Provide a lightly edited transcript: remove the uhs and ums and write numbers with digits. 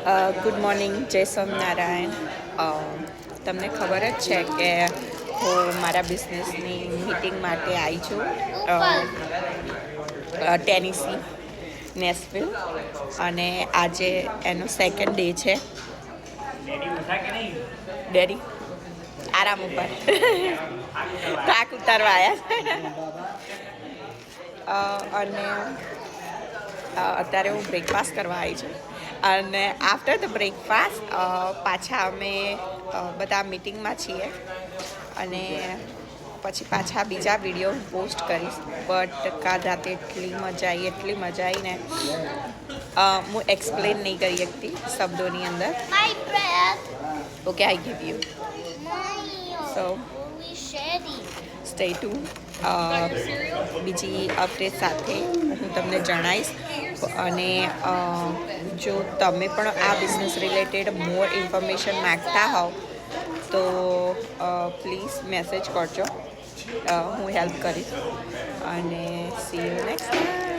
Good morning, જય સ્વામિનારાયણ. તમને ખબર જ છે કે હું મારા બિઝનેસની મીટિંગ માટે આવી છું ટેનિસી નેશવિલ, અને આજે એનો સેકન્ડ ડે છે. ડેડી આરામ ઉપર થાક ઉતારવા આવ્યા અને અત્યારે હું બ્રેકફાસ્ટ કરવા આવી છું. અને આફ્ટર ધ બ્રેકફાસ્ટ પાછા અમે બધા મિટિંગમાં છીએ, અને પછી પાછા બીજા વિડીયો હું પોસ્ટ કરીશ. બટ કાલ રાતે એટલી મજા આવી ને હું એક્સપ્લેન નહીં કરી શકતી શબ્દોની અંદર. Okay, I give you. So stay ટુ. બીજી અપડેટ સાથે હું તમને જણાવીશ. અને જો તમે પણ આ બિઝનેસ રિલેટેડ મોર ઇન્ફોર્મેશન માગતા હોવ તો પ્લીઝ મેસેજ કરજો, હું હેલ્પ કરીશ. અને સી યુ નેક્સ્ટ ટાઈમ.